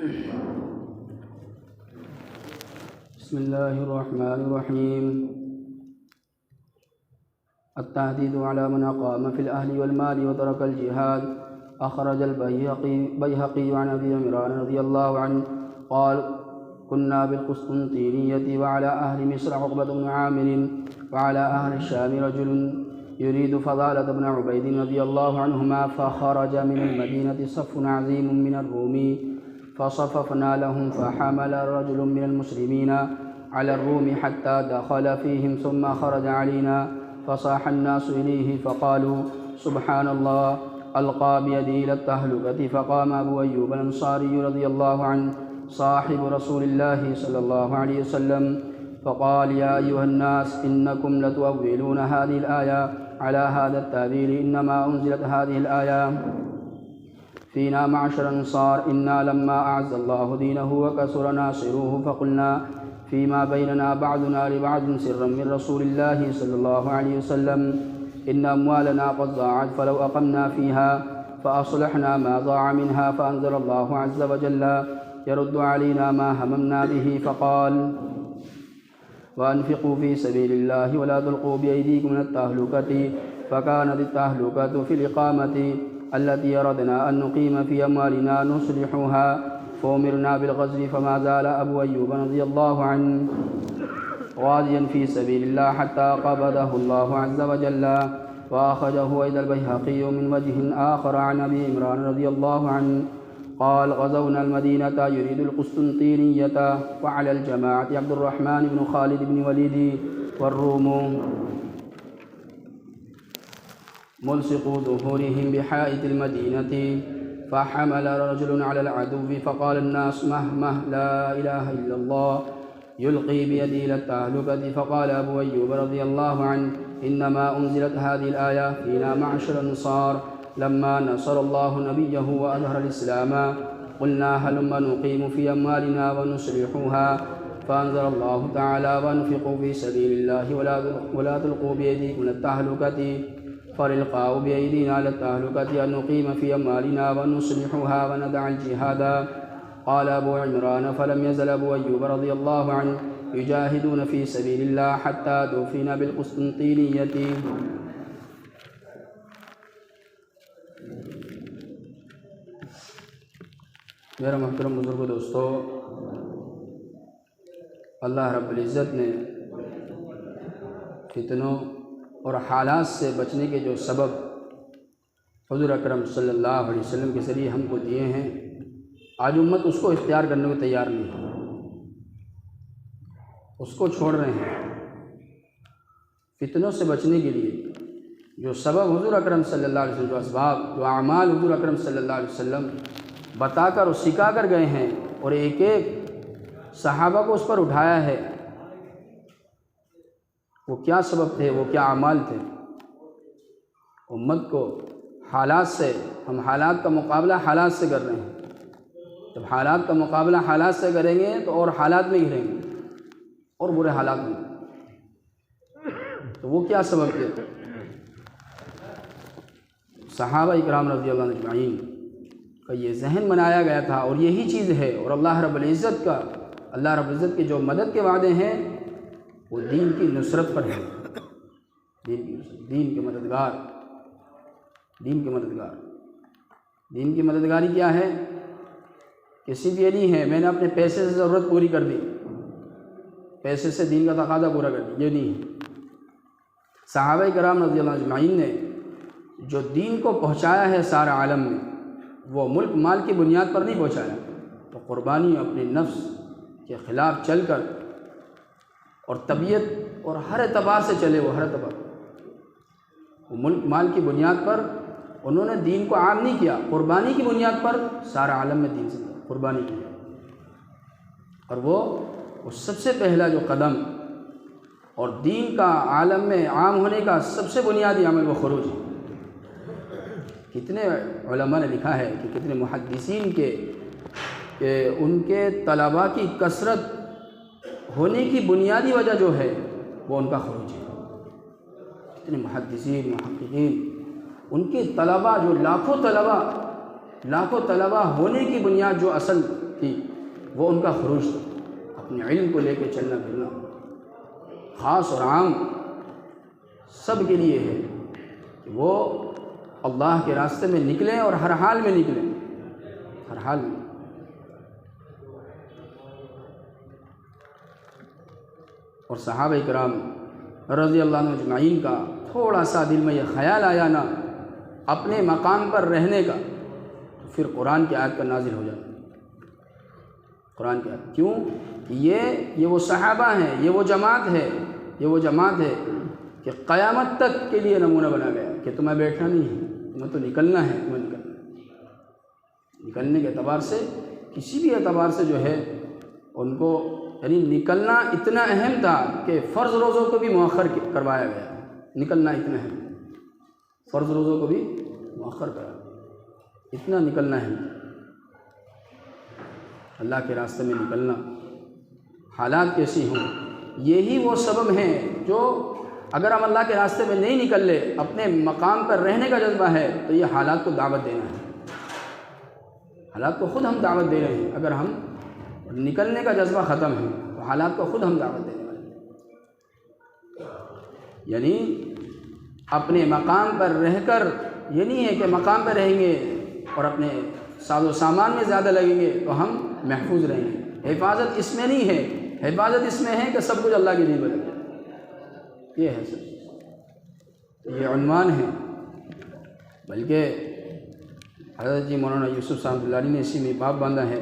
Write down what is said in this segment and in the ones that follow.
بسم الله الرحمن الرحيم. التهديد على من أقام في الأهل والمال وترك الجهاد. أخرج البيهقي عن أبي عمران رضي الله عنه قال: كنا بالقسطنطينية وعلى أهل مصر عقبة بن عامر وعلى أهل الشام رجل يريد فضالة بن عبيد رضي الله عنهما، فخرج من المدينة صف عظيم من الروم فصففنا لهم، فحمل رجل من المسلمين على الروم حتى دخل فيهم ثم خرج علينا، فصاح الناس إليه فقالوا: سبحان الله، ألقى بيدي إلى التهلكة. فقام أبو أيوب الأنصاري رضي الله عنه صاحب رسول الله صلى الله عليه وسلم فقال: يا أيها الناس، إنكم لتؤولون هذه الآية على هذا التأويل. إنما أنزلت هذه الآية فينا معشر الأنصار، إنا لما أعز الله دينه وكثر ناصروه فقلنا فيما بيننا بعضنا لبعض سرا من رسول الله صلى الله عليه وسلم: إن أموالنا قد ضاعت، فلو أقمنا فيها فأصلحنا ما ضاع منها. فأنزل الله عز وجل يرد علينا ما هممنا به، فقال: وأنفقوا في سبيل الله ولا تلقوا بأيديكم من التهلكة. فكانت التهلكة في الإقامة التي أردنا أن نقيم في أموالنا نصلحها، فأمرنا بالغزو. فما زال أبو أيوب رضي الله عنه غازيا في سبيل الله حتى قبضه الله عز وجل. وأخرجه أيضا البيهقي من وجه آخر عن أبي عمران رضي الله عنه قال: غزونا المدينة يريد القسطنطينية، وعلى الجماعة عبد الرحمن بن خالد بن وليد والروم ملصقوا ظهورهم بحائط المدينة، فحمل رجل على العدو فقال الناس: مهمه، لا إله إلا الله، يلقي بيده إلى التهلكة. فقال أبو أيوب رضي الله عنه: إنما أنزلت هذه الآية فينا معشر الأنصار لما نصر الله نبيه وأظهر الإسلام، قلنا هلم نقيم في أموالنا ونصلحها. فأنزل الله تعالى: وأنفقوا في سبيل الله ولا تلقوا بأيديكم إلى التهلكة. فالإلقاء بأيدينا إلى التهلكة أن نقيم في أموالنا ونصلحها وندع الجهاد. قال أبو عمران: فلم يزل أبو أيوب رضي الله عنه يجاهدون في سبيل الله حتى دفن بالقسطنطينية. میرا محترم بزرگ دوستو، اللہ رب العزت نے فتنوں اور حالات سے بچنے کے جو سبب حضور اکرم صلی اللہ علیہ وسلم کے ذریعے ہم کو دیے ہیں، آج امت اس کو اختیار کرنے کو تیار نہیں ہے، اس کو چھوڑ رہے ہیں۔ فتنوں سے بچنے کے لیے جو سبب حضور اکرم صلی اللہ علیہ وسلم، جو اسباب، جو اعمال حضور اکرم صلی اللہ علیہ وسلم بتا کر اور سکھا کر گئے ہیں اور ایک ایک صحابہ کو اس پر اٹھایا ہے، وہ کیا سبب تھے، وہ کیا اعمال تھے۔ امت کو حالات سے، ہم حالات کا مقابلہ حالات سے کر رہے ہیں، جب حالات کا مقابلہ حالات سے کریں گے تو اور حالات میں گریں گے اور برے حالات میں۔ تو وہ کیا سبب تھے؟ صحابہ اکرام رضی اللہ عنہ اجمعین کا یہ ذہن بنایا گیا تھا، اور یہی چیز ہے۔ اور اللہ رب العزت کے جو مدد کے وعدے ہیں وہ دین کی نصرت پر ہے، دین کے مددگار۔ دین کی مددگاری کیا ہے؟ کسی بھی نہیں ہے میں نے اپنے پیسے سے ضرورت پوری کر دی، پیسے سے دین کا تقاضا پورا کر دی، یہ نہیں ہے۔ صحابہ کرام رضی اللہ اجمعین نے جو دین کو پہنچایا ہے سارے عالم میں، وہ ملک مال کی بنیاد پر نہیں پہنچایا، تو قربانی اپنے نفس کے خلاف چل کر اور طبیعت اور ہر اعتبار سے چلے، وہ ملک مال کی بنیاد پر انہوں نے دین کو عام نہیں کیا، قربانی کی بنیاد پر سارے عالم میں دین سے قربانی کی۔ اور وہ سب سے پہلا جو قدم اور دین کا عالم میں عام ہونے کا سب سے بنیادی عمل وہ خروج ہے۔ کتنے علماء نے لکھا ہے کہ کتنے محدثین کہ ان کے طلباء کی کثرت ہونے کی بنیادی وجہ جو ہے وہ ان کا خروج ہے۔ کتنے محدثین، محققین، ان کے طلباء جو لاکھوں طلباء ہونے کی بنیاد جو اصل تھی وہ ان کا خروج تھا، اپنے علم کو لے کے چلنا پھرنا، خاص اور عام سب کے لیے ہے کہ وہ اللہ کے راستے میں نکلیں اور ہر حال میں نکلیں، ہر حال میں۔ اور صحابہ کرام رضی اللہ عنہ اجمعین کا تھوڑا سا دل میں یہ خیال آیا نا اپنے مقام پر رہنے کا، تو پھر قرآن کی آیت کا نازل ہو جاتا، قرآن کی آیت۔ کیوں؟ یہ وہ صحابہ ہیں، یہ وہ جماعت ہے کہ قیامت تک کے لیے نمونہ بنا گیا کہ تمہیں بیٹھنا نہیں ہے، تمہیں تو نکلنا ہے، تمہیں نکلنے کے اعتبار سے، کسی بھی اعتبار سے جو ہے ان کو، یعنی نکلنا اتنا اہم تھا کہ فرض روزوں کو بھی مؤخر کروایا گیا، نکلنا اتنا اہم، فرض روزوں کو بھی مؤخر کرا، اتنا نکلنا ہے، اللہ کے راستے میں نکلنا، حالات کیسی ہوں، یہی وہ سبب ہیں جو اگر ہم اللہ کے راستے میں نہیں نکل لے، اپنے مقام پر رہنے کا جذبہ ہے، تو یہ حالات کو دعوت دینا ہے، حالات کو خود ہم دعوت دے رہے ہیں۔ اگر ہم نکلنے کا جذبہ ختم ہے تو حالات کو خود ہم دعوت دینے والے ہیں۔ یعنی اپنے مقام پر رہ کر، یہ نہیں ہے کہ مقام پر رہیں گے اور اپنے ساز و سامان میں زیادہ لگیں گے تو ہم محفوظ رہیں گے۔ حفاظت اس میں نہیں ہے، حفاظت اس میں ہے کہ سب کچھ اللہ کے دین میں لگ جائے، یہ ہے سب، یہ عنوان ہے۔ بلکہ حضرت جی مولانا یوسف صاحب اللہ علیہ نے اسی میں باب باندھا ہے،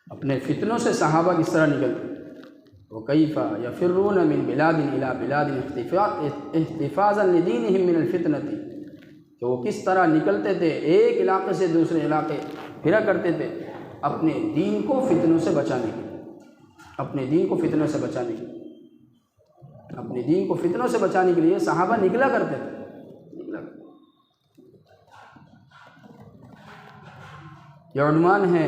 اپنے فتنوں سے صحابہ کس طرح نکلتے، وَكَيْفَ يَفِرُّونَ مِنْ بِلَادٍ إِلَىٰ بِلَادٍ احتفاظًا لِدِينِهِمْ مِنَ الْفِتْنَةِ، کہ وہ کس طرح نکلتے تھے، ایک علاقے سے دوسرے علاقے پھرا کرتے تھے اپنے دین کو فتنوں سے بچانے کے لیے، اپنے دین کو فتنوں سے بچانے کے لیے، اپنے دین کو فتنوں سے بچانے کے لیے صحابہ نکلا کرتے تھے، یہ عنوان ہے۔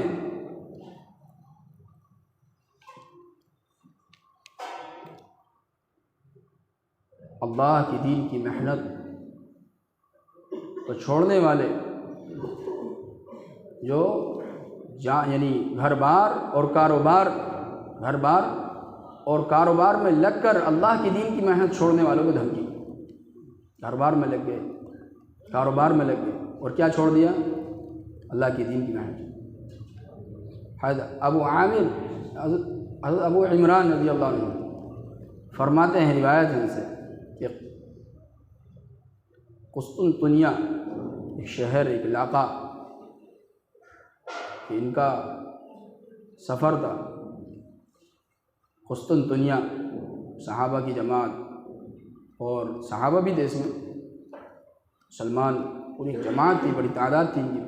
اللہ کی دین کی محنت کو چھوڑنے والے جو یعنی گھر بار اور کاروبار میں لگ کر اللہ کی دین کی محنت چھوڑنے والوں کو دھمکی، گھر بار میں لگ گئے، کاروبار میں لگ گئے اور کیا چھوڑ دیا؟ اللہ کی دین کی محنت۔ حضرت ابو عمران رضی اللہ عنہ فرماتے ہیں، روایت ہے ان سے کہ قسطنطنیہ ایک شہر، ایک علاقہ، کہ ان کا سفر تھا قسطنطنیہ، صحابہ کی جماعت، اور صحابہ بھی تھے اس میں، مسلمان پوری جماعت تھی، بڑی تعداد تھی ان کی،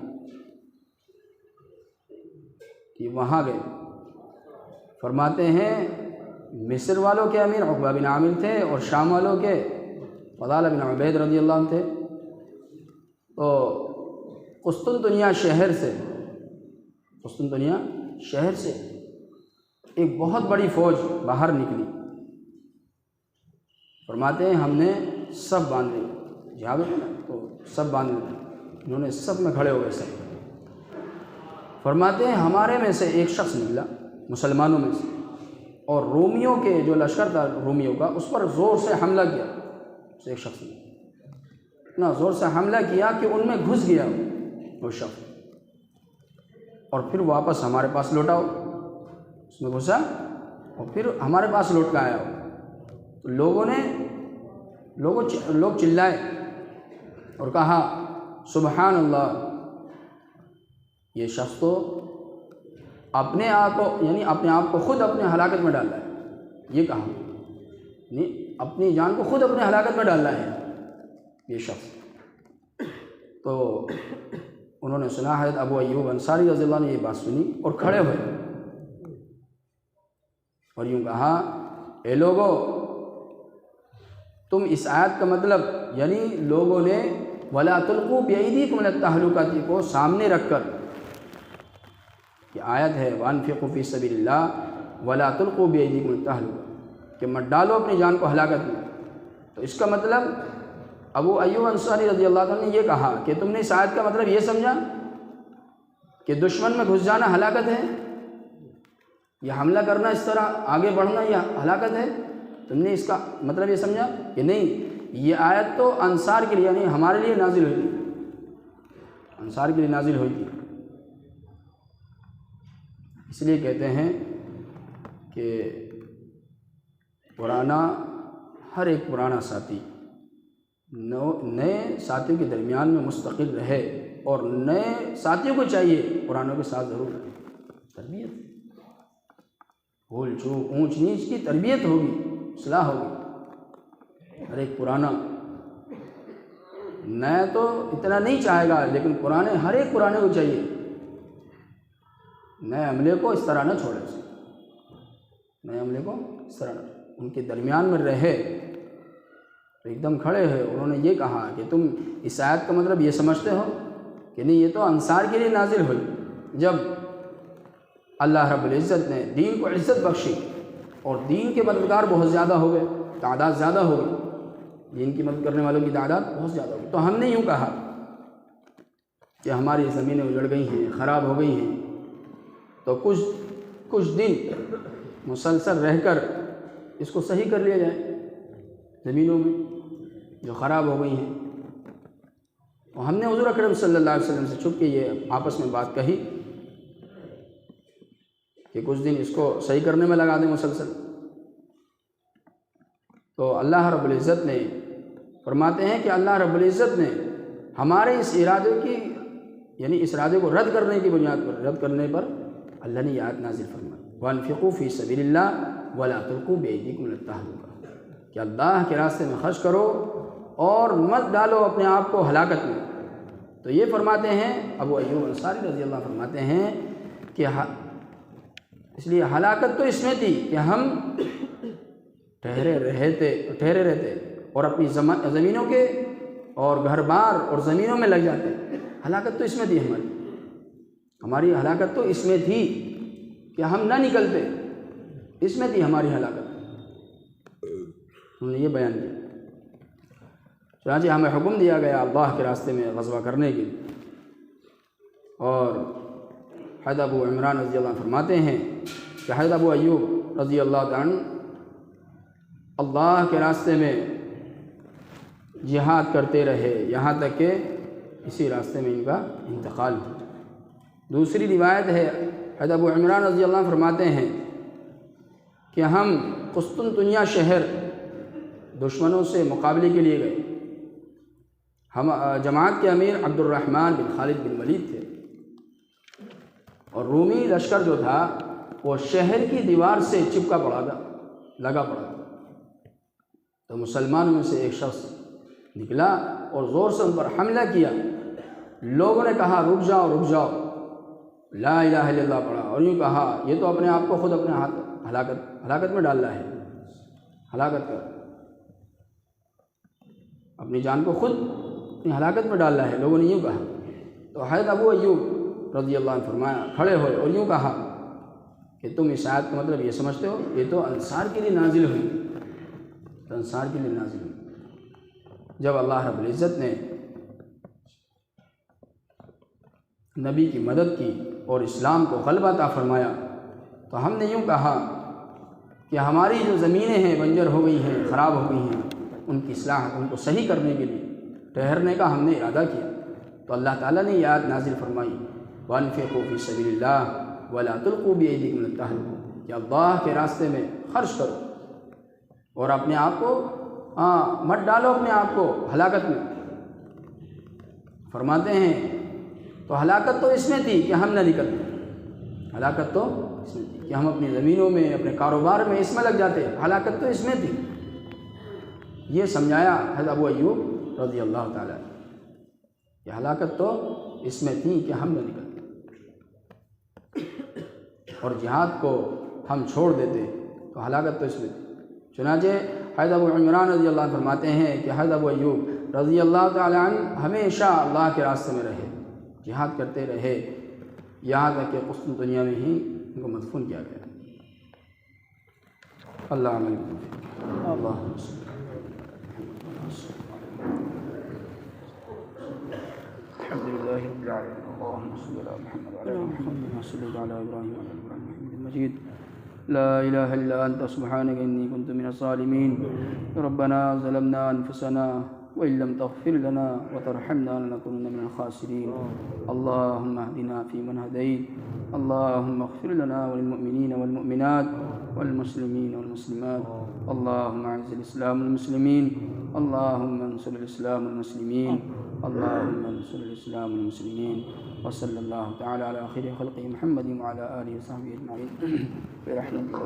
کہ وہاں گئے۔ فرماتے ہیں مصر والوں کے امیر عقبہ بن عامر تھے اور شام والوں کے فضالہ بن عبید رضی اللہ عنہ تھے۔ تو قسطنطنیہ شہر سے ایک بہت بڑی فوج باہر نکلی۔ فرماتے ہیں ہم نے سب باندھ لی، جہاد ہوتا نا تو سب باندھ لی، انہوں نے سب میں کھڑے ہو گئے سب۔ فرماتے ہیں ہمارے میں سے ایک شخص نکلا، مسلمانوں میں سے، اور رومیوں کے جو لشکر تھا رومیوں کا، اس پر زور سے حملہ کیا۔ ایک شخص نے اتنا زور سے حملہ کیا کہ ان میں گھس گیا وہ شخص، اور پھر واپس ہمارے پاس لوٹا ہو، اس میں گھسا اور پھر ہمارے پاس لوٹ کر آیا ہو۔ تو لوگ چلائے اور کہا سبحان اللہ، یہ شخص تو اپنے آپ کو خود اپنے ہلاکت میں ڈال رہا ہے، یہ کہا، یعنی اپنی جان کو خود اپنے ہلاکت میں ڈال رہا ہے یہ شخص۔ تو انہوں نے سنا، حضرت ابو ایوب انصاری رضی اللہ عنہ نے یہ بات سنی اور کھڑے ہوئے اور یوں کہا، اے لوگو، تم اس آیت کا مطلب، یعنی لوگوں نے وَلَا تُلْقُوا بِأَيْدِيكُمْ إِلَى التَّهْلُكَةِ کو سامنے رکھ کر، یہ آیت ہے وَأَنفِقُوا فِي سَبِيلِ اللَّهِ وَلَا تُلْقُوا بِأَيْدِيكُمْ إِلَى التَّهْلُكَةِ کہ مت ڈالو اپنی جان کو ہلاکت میں۔ تو اس کا مطلب ابو ایوب انصاری رضی اللہ عنہ نے یہ کہا کہ تم نے اس آیت کا مطلب یہ سمجھا کہ دشمن میں گھس جانا ہلاکت ہے، یہ حملہ کرنا، اس طرح آگے بڑھنا یہ ہلاکت ہے؟ تم نے اس کا مطلب یہ سمجھا کہ نہیں، یہ آیت تو انصار کے لیے یعنی ہمارے لیے نازل ہوئی تھی، انصار کے لیے نازل ہوئی تھی۔ اس لیے کہتے ہیں کہ پرانا ہر ایک پرانا ساتھی نئے ساتھیوں کے درمیان میں مستقل رہے، اور نئے ساتھیوں کو چاہیے پرانوں کے ساتھ ضرور رہے۔ تربیت، بھول چوک اونچ نیچ کی تربیت ہوگی، اصلاح ہوگی۔ ہر ایک پرانا نیا تو اتنا نہیں چاہے گا، لیکن پرانے ہر ایک پرانے کو چاہیے نئے عملے کو اس طرح نہ چھوڑے، نئے عملے کو اس طرح نہ ان کے درمیان میں رہے۔ تو ایک دم کھڑے ہوئے، انہوں نے یہ کہا کہ تم اس آیت کا مطلب یہ سمجھتے ہو کہ نہیں، یہ تو انصار کے لیے نازل ہوئی، جب اللہ رب العزت نے دین کو عزت بخشی اور دین کے مددگار بہت زیادہ ہو گئے، تعداد زیادہ ہو گئی، دین کی مدد کرنے والوں کی تعداد بہت زیادہ ہو گئی، تو ہم نے یوں کہا کہ ہماری زمینیں اجڑ گئی ہیں، خراب ہو گئی ہیں، تو کچھ دن مسلسل رہ کر اس کو صحیح کر لیا جائے، زمینوں میں جو خراب ہو گئی ہیں۔ اور ہم نے حضور اکرم صلی اللہ علیہ وسلم سے چھپ کے یہ آپس میں بات کہی کہ کچھ دن اس کو صحیح کرنے میں لگا دیں مسلسل۔ تو اللہ رب العزت نے فرماتے ہیں کہ اللہ رب العزت نے ہمارے اس ارادے کی یعنی اس ارادے کو رد کرنے کی بنیاد پر، رد کرنے پر اللہ نے یہ آیت نازل فرمائی، وَأَنفِقُوا فِي سَبِيلِ اللَّهِ وَلَا تُلْقُوا بِأَيْدِيكُمْ إِلَى التَّهْلُكَةِ، کہ اللہ کے راستے میں خرچ کرو اور مت ڈالو اپنے آپ کو ہلاکت میں۔ تو یہ فرماتے ہیں ابو ایوب انصاری رضی اللہ عنہ فرماتے ہیں کہ اس لیے ہلاکت تو اس میں تھی کہ ہم ٹھہرے رہتے اور اپنی زمینوں کے اور گھر بار اور زمینوں میں لگ جاتے۔ ہلاکت تو اس میں تھی، ہماری ہلاکت تو اس میں تھی کہ ہم نہ نکلتے، اس میں تھی ہماری ہلاکت۔ انہوں نے یہ بیان کیا۔ چنانچہ ہمیں حکم دیا گیا اللہ کے راستے میں غزوہ کرنے کے لیے، اور حضرت ابو عمران رضی اللہ عنہ فرماتے ہیں کہ حضرت ابو ایوب رضی اللہ عنہ اللہ کے راستے میں جہاد کرتے رہے یہاں تک کہ اسی راستے میں ان کا انتقال ہوا۔ دوسری روایت ہے، حضرت ابو عمران رضی اللہ عنہ فرماتے ہیں کہ ہم قسطنطنیہ شہر دشمنوں سے مقابلے کے لیے گئے۔ ہم جماعت کے امیر عبد الرحمن بن خالد بن ولید تھے، اور رومی لشکر جو تھا وہ شہر کی دیوار سے چپکا لگا پڑا تھا۔ تو مسلمانوں میں سے ایک شخص نکلا اور زور سے ان پر حملہ کیا۔ لوگوں نے کہا رک جاؤ، لا الہ الا اللہ پڑھا، اور یوں کہا یہ تو اپنے آپ کو خود اپنے ہاتھ ہلاکت میں ڈال رہا ہے، ہلاکت کر اپنی جان کو خود اپنی ہلاکت میں ڈال رہا ہے، لوگوں نے یوں کہا۔ تو حضرت ابو ایوب رضی اللہ عنہ فرمایا، کھڑے ہوئے اور یوں کہا کہ تم اس آیت کا مطلب یہ سمجھتے ہو یہ تو انصار کے لیے نازل ہوئی، تو انصار کے لیے نازل ہوئی۔ جب اللہ رب العزت نے نبی کی مدد کی اور اسلام کو غلبہ عطا فرمایا، تو ہم نے یوں کہا کہ ہماری جو زمینیں ہیں بنجر ہو گئی ہیں، خراب ہو گئی ہیں، ان کی اصلاح، ان کو صحیح کرنے کے لیے ٹھہرنے کا ہم نے ارادہ کیا۔ تو اللہ تعالیٰ نے یہ آیت نازل فرمائی، وَأَنفِقُوا فِي سَبِيلِ اللَّهِ وَلَا تُلْقُوا بِأَيْدِيكُمْ إِلَى التَّهْلُكَةِ، کہ اللہ کے راستے میں خرچ کرو اور اپنے آپ کو مت ڈالو اپنے آپ کو ہلاکت میں۔ فرماتے ہیں تو ہلاکت تو اس میں تھی کہ ہم نہ نکلتے، ہلاکت تو اس میں تھی کہ ہم اپنی زمینوں میں، اپنے کاروبار میں اس میں لگ جاتے، ہلاکت تو اس میں تھی۔ یہ سمجھایا حضرت ابو ایوب رضی اللہ تعالیٰ کہ ہلاکت تو اس میں تھی کہ ہم نہ نکلتے اور جہاد کو ہم چھوڑ دیتے، تو ہلاکت تو اس میں تھی۔ چنانچہ حضرت ابو عمران رضی اللہ عنہ فرماتے ہیں کہ حضرت ابو ایوب رضی اللہ تعالیٰ عنہ ہمیشہ اللہ کے راستے میں رہے، جہاد کرتے رہے، یہاں تک کہ قسطنطنیہ میں ہی ان کو مدفون کیا گیا۔ اللہ عمل اللہ الحمد للہ رب العالمین۔ اللهم صل على محمد وعلى آل محمد كما صليت على إبراهيم وعلى آل إبراهيم إنك حميد مجيد. لا إله إلا أنت سبحانك إني كنت من الظالمين. ربنا ظلمنا أنفسنا وإن لم تغفر لنا وترحمنا لنكونن من الخاسرين. اللهم اهدنا فيمن هديت. اللهم اغفر لنا وللمؤمنين والمؤمنات والمسلمين والمسلمات. اللهم أعز الإسلام والمسلمين. اللهم انصر الإسلام والمسلمين. اللهم انصر الإسلام والمسلمين. وصلى الله تعالى على خير خلقه محمد وعلى آله وصحبه أجمعين برحمته.